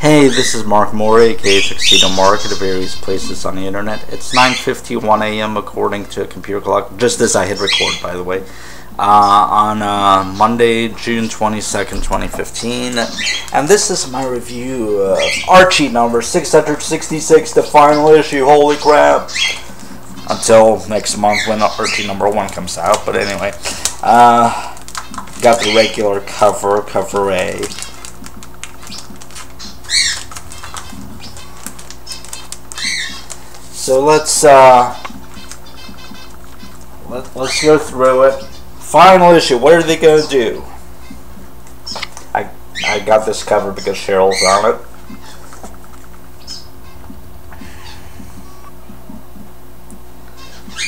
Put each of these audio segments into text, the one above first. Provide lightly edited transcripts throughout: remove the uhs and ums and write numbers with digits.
Hey, this is Mark Moore, aka Tuxedo Mark, at various places on the internet. It's 9:51 a.m. according to a computer clock, just as I hit record, by the way, on Monday, June 22nd, 2015. And this is my review of Archie number 666, the final issue. Holy crap! Until next month when Archie number 1 comes out. But anyway, got the regular cover A. So let's go through it. Final issue. What are they gonna do? I got this cover because Cheryl's on it.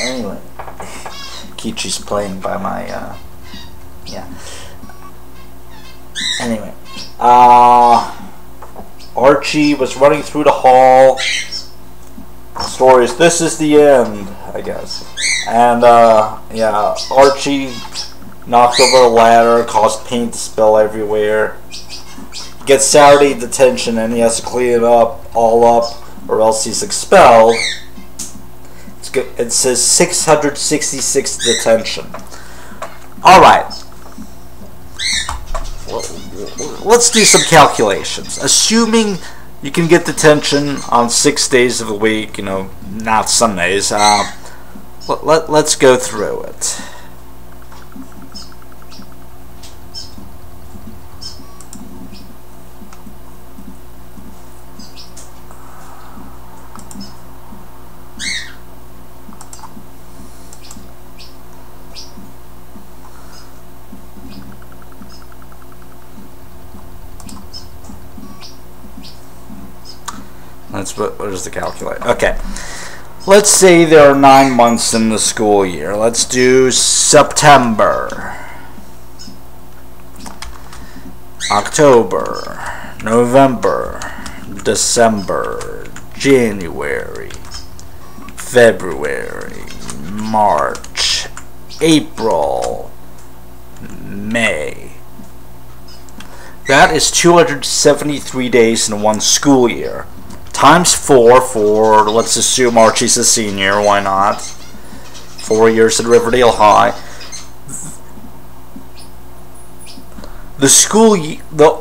Anyway, Kichi's playing by my yeah. Anyway, Archie was running through the hall. Stories. This is the end, I guess. And yeah, Archie knocked over a ladder, caused paint to spill everywhere. He gets Saturday detention, and he has to clean it all up, or else he's expelled. It says 666 detention. All right. Let's do some calculations. Assuming you can get detention on 6 days of the week, you know, not Sundays. Let's go through it. What is the calculator? Okay. Let's say there are 9 months in the school year. Let's do September, October, November, December, January, February, March, April, May. That is 273 days in one school year. Times 4 for, let's assume Archie's a senior, why not? 4 years at Riverdale High.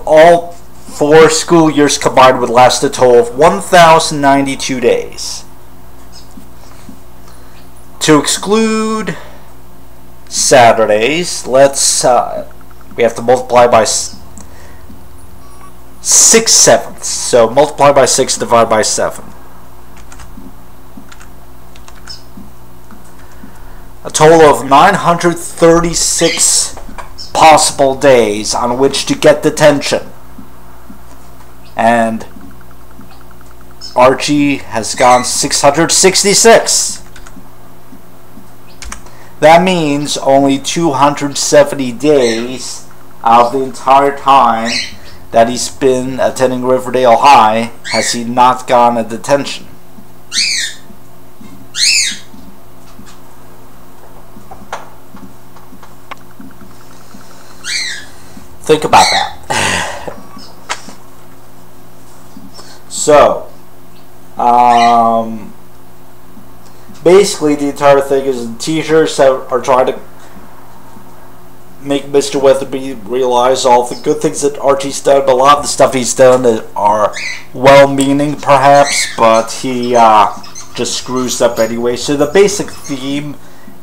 All 4 school years combined would last a total of 1,092 days. To exclude Saturdays, we have to multiply by 6/7. So multiply by 6, divide by 7. A total of 936 possible days on which to get detention. And Archie has gone 666. That means only 270 days out of the entire time that he's been attending Riverdale High has he not gone a detention. Think about that. So, basically the entire thing is the teachers are trying to make Mr. Weatherby realize all the good things that Archie's done. A lot of the stuff he's done are well-meaning, perhaps, but he just screws up anyway. So the basic theme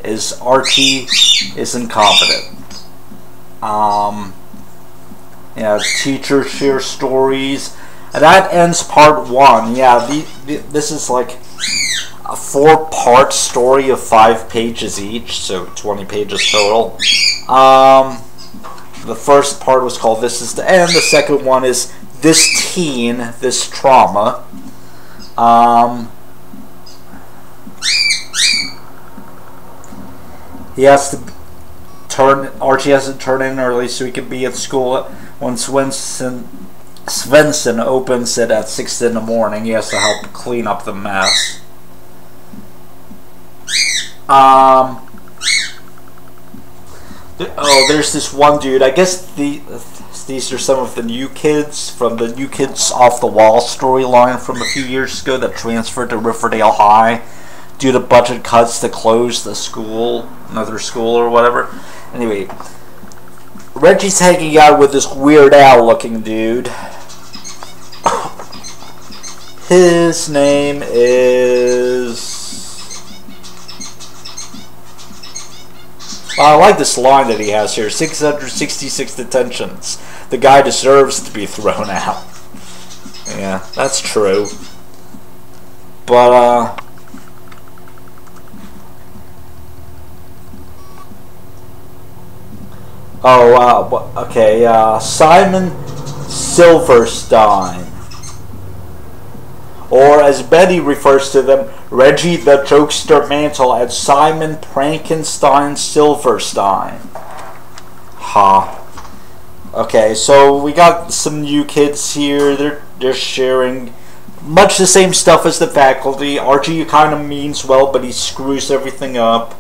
is Archie is incompetent. Yeah, teachers share stories, and that ends part 1. Yeah, this is like a 4-part story of 5 pages each, so 20 pages total. The first part was called This Is the End. The second one is This Teen, This Trauma. Archie has to turn in early so he can be at school when Svensson opens it at 6 in the morning. He has to help clean up the mess. There's this one dude. I guess These are some of the new kids from the New Kids Off the Wall storyline from a few years ago that transferred to Riverdale High due to budget cuts to close the school, another school or whatever. Anyway, Reggie's hanging out with this Weird Al looking dude. His name is... I like this line that he has here. 666 detentions. The guy deserves to be thrown out. Yeah, that's true. But, okay, Simon Silverstein. Or, as Betty refers to them, Reggie the Jokester Mantle and Simon Prankenstein Silverstein. Ha. Okay, so we got some new kids here. They're sharing much the same stuff as the faculty. Archie kind of means well, but he screws everything up.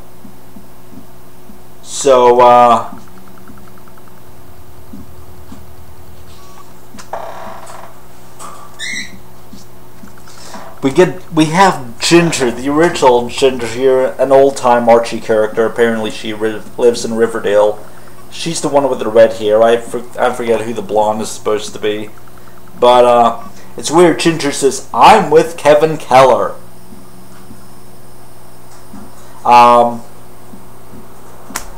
So, we have Ginger, the original Ginger here, an old-time Archie character. Apparently she lives in Riverdale. She's the one with the red hair. I forget who the blonde is supposed to be. But, it's weird. Ginger says, "I'm with Kevin Keller."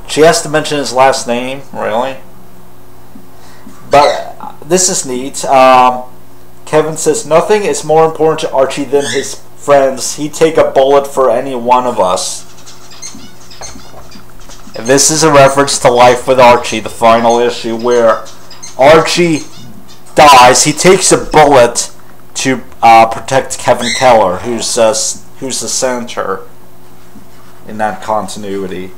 She has to mention his last name, really. But, this is neat. Kevin says, "Nothing is more important to Archie than his friends. He'd take a bullet for any one of us." And this is a reference to Life with Archie, the final issue, where Archie dies. He takes a bullet to protect Kevin Keller, who's the center in that continuity.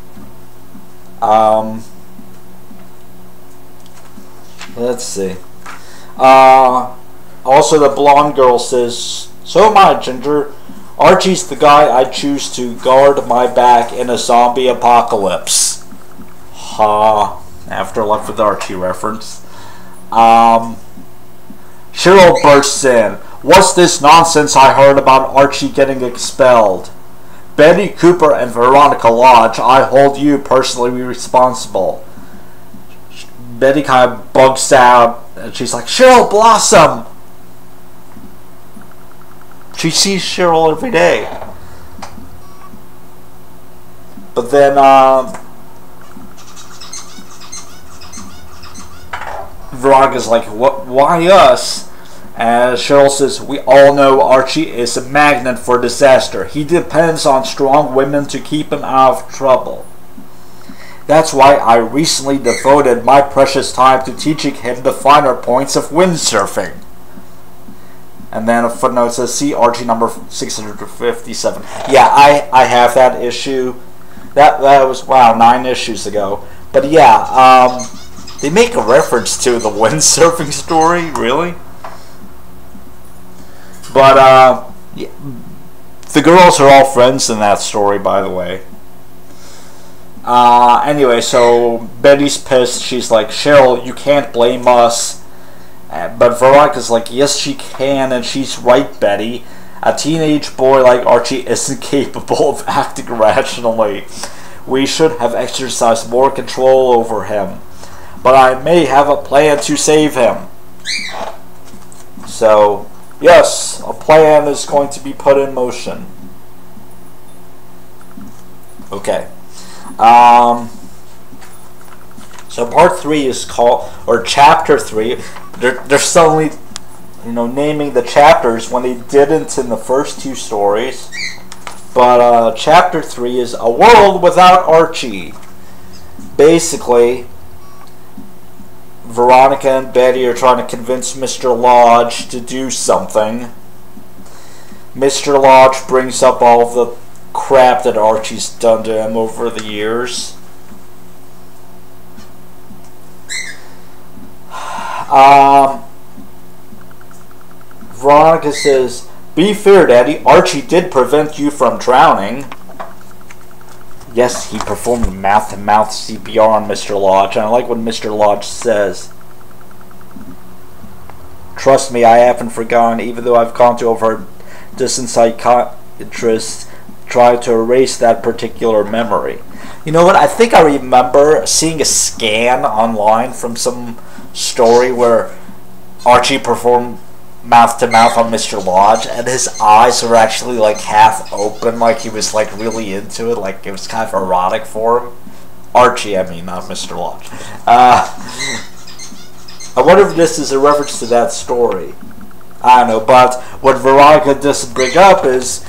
Let's see. Also, the blonde girl says, "So am I, Ginger. Archie's the guy I choose to guard my back in a zombie apocalypse." Ha. After Life with Archie reference. Cheryl bursts in. "What's this nonsense I heard about Archie getting expelled? Betty Cooper and Veronica Lodge, I hold you personally responsible." Betty kind of bugs out, and she's like, "Cheryl Blossom!" She sees Cheryl every day. But then, Veronica's like, "What? Why us?" And Cheryl says, "We all know Archie is a magnet for disaster. He depends on strong women to keep him out of trouble. That's why I recently devoted my precious time to teaching him the finer points of windsurfing." And then a footnote says, "See Archie number 657. Yeah, I have that issue. That was, wow, 9 issues ago. But yeah, they make a reference to the windsurfing story, really? But, yeah, the girls are all friends in that story, by the way. Anyway, so Betty's pissed. She's like, "Cheryl, you can't blame us." But Veronica's like, "Yes, she can, and she's right, Betty. A teenage boy like Archie isn't capable of acting rationally. We should have exercised more control over him. But I may have a plan to save him." So, yes, a plan is going to be put in motion. Okay. So part 3 is called, or chapter 3. They're suddenly, naming the chapters when they didn't in the first 2 stories. But chapter 3 is A World Without Archie. Basically, Veronica and Betty are trying to convince Mr. Lodge to do something. Mr. Lodge brings up all of the crap that Archie's done to him over the years. Veronica says, "Be fair, Daddy. Archie did prevent you from drowning." Yes, he performed mouth-to-mouth CPR on Mr. Lodge, and I like what Mr. Lodge says. Trust me, I haven't forgotten, even though I've gone to over a dozen psychiatrists try to erase that particular memory. You know what? I think I remember seeing a scan online from some story where Archie performed mouth to mouth on Mr. Lodge, and his eyes were actually like half open, like he was like really into it, like it was kind of erotic for him. Archie, I mean, not Mr. Lodge. I wonder if this is a reference to that story. I don't know, but what Veronica doesn't bring up is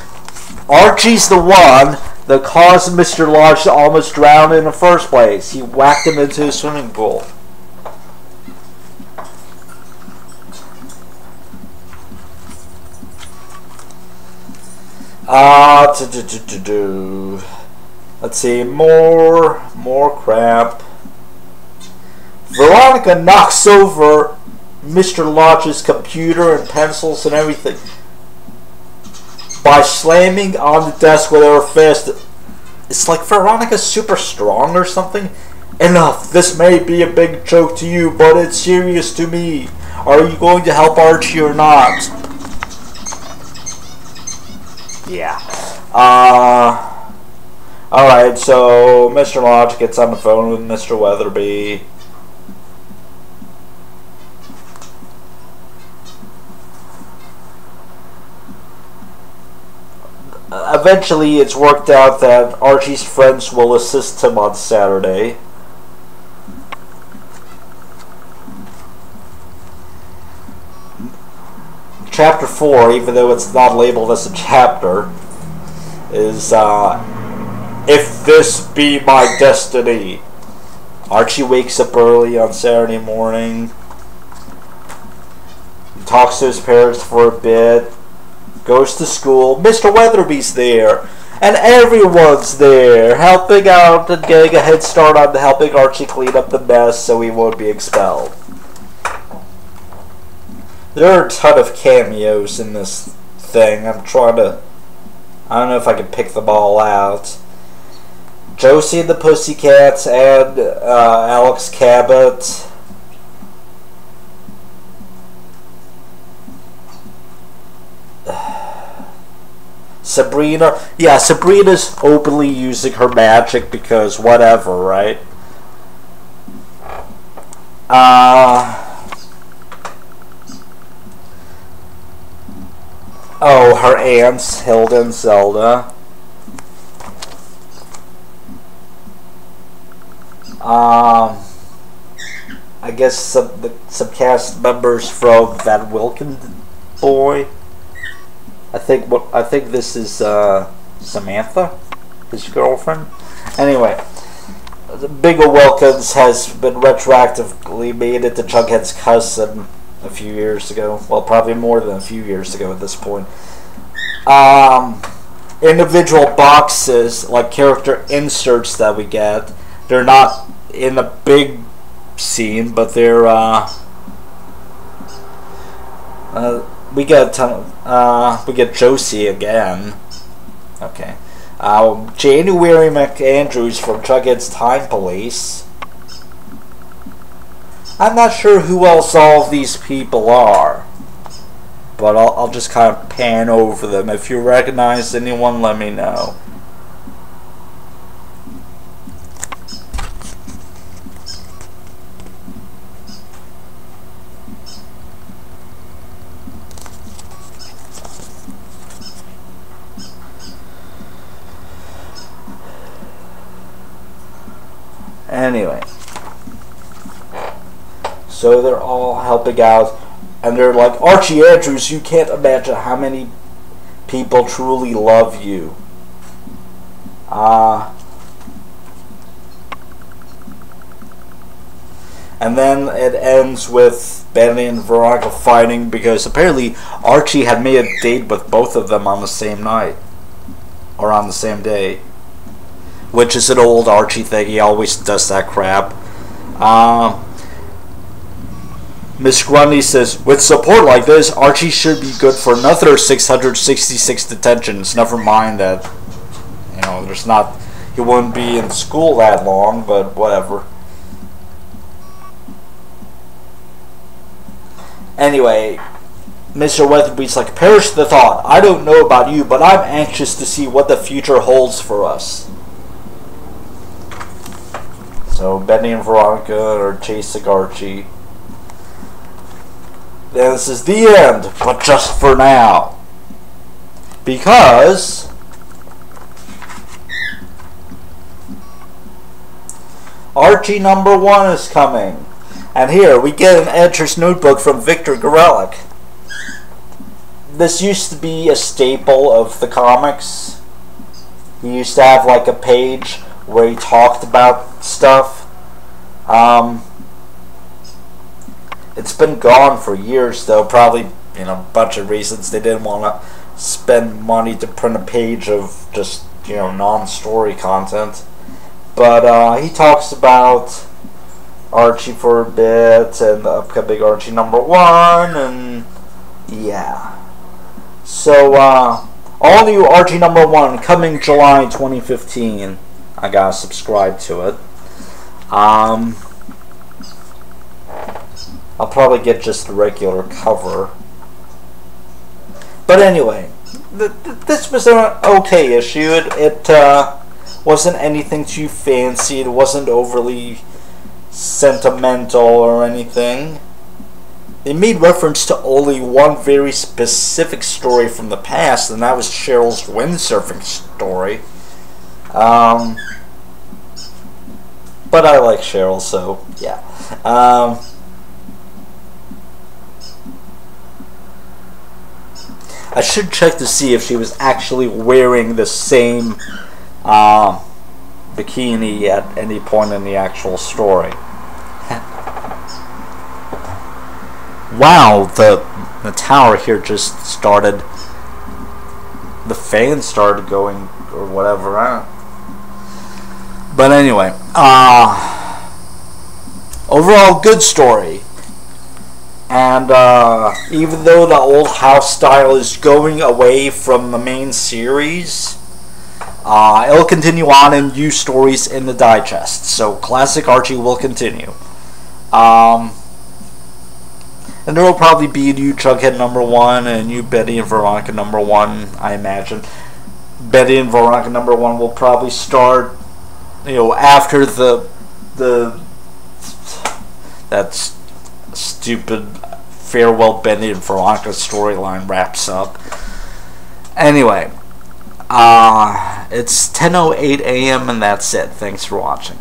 Archie's the one that caused Mr. Lodge to almost drown in the first place. He whacked him into a swimming pool. Let's see, more crap. Veronica knocks over Mr. Lodge's computer and pencils and everything by slamming on the desk with her fist. It's like Veronica's super strong or something. Enough, this may be a big joke to you, but it's serious to me. Are you going to help Archie or not? Yeah. Alright, so Mr. Lodge gets on the phone with Mr. Weatherby. Eventually, it's worked out that Archie's friends will assist him on Saturday. Chapter 4, even though it's not labeled as a chapter, is If This Be My Destiny. Archie wakes up early on Saturday morning, talks to his parents for a bit, goes to school. Mr. Weatherby's there, and everyone's there, helping out and getting a head start on helping Archie clean up the mess so he won't be expelled. There are a ton of cameos in this thing. I don't know if I can pick them all out. Josie and the Pussycats and Alex Cabot. Sabrina. Yeah, Sabrina's openly using her magic because whatever, right? Oh, her aunts, Hilda and Zelda. I guess some cast members from Van Wilken Boy. I think this is Samantha, his girlfriend. Anyway, the Bigger Wilkins has been retroactively made into Jughead's cousin a few years ago. Well, probably more than a few years ago at this point. Individual boxes, like character inserts that we get, they're not in a big scene, but they're we get Josie again. Okay. January McAndrews from Jughead's Time Police. I'm not sure who else all of these people are, but I'll just kind of pan over them. If you recognize anyone, let me know. Anyway, so they're all helping out, and they're like, Archie Andrews, you can't imagine how many people truly love you. And then it ends with Benny and Veronica fighting because apparently Archie had made a date with both of them on the same night, or on the same day. Which is an old Archie thing. He always does that crap. Miss Grundy says, with support like this, Archie should be good for another 666 detentions. Never mind that, you know, he wouldn't be in school that long, but whatever. Anyway, Mr. Weatherby's like, perish the thought. I don't know about you, but I'm anxious to see what the future holds for us. So Betty and Veronica are chasing Archie. Then this is the end, but just for now. Because Archie #1 is coming. And here we get an editor's notebook from Victor Gorelick. This used to be a staple of the comics. He used to have like a page where he talked about stuff. It's been gone for years though, probably, a bunch of reasons. They didn't want to spend money to print a page of just, non-story content. But he talks about Archie for a bit, and the upcoming Archie #1, and yeah. So, all new Archie #1 coming July 2015. I gotta subscribe to it. I'll probably get just the regular cover. But anyway, this was an okay issue. It wasn't anything too fancy. It wasn't overly sentimental or anything. They made reference to only one very specific story from the past, and that was Cheryl's windsurfing story. But I like Cheryl, so yeah. I should check to see if she was actually wearing the same bikini at any point in the actual story. Wow, the tower here just started. The fan started going or whatever. But anyway, overall good story. And even though the old house style is going away from the main series, it'll continue on in new stories in the digest. So Classic Archie will continue. And there will probably be a new Jughead #1 and a new Betty and Veronica #1, I imagine. Betty and Veronica #1 will probably start, after that stupid Farewell Betty and Veronica storyline wraps up. Anyway, it's 10:08 a.m. and that's it. Thanks for watching.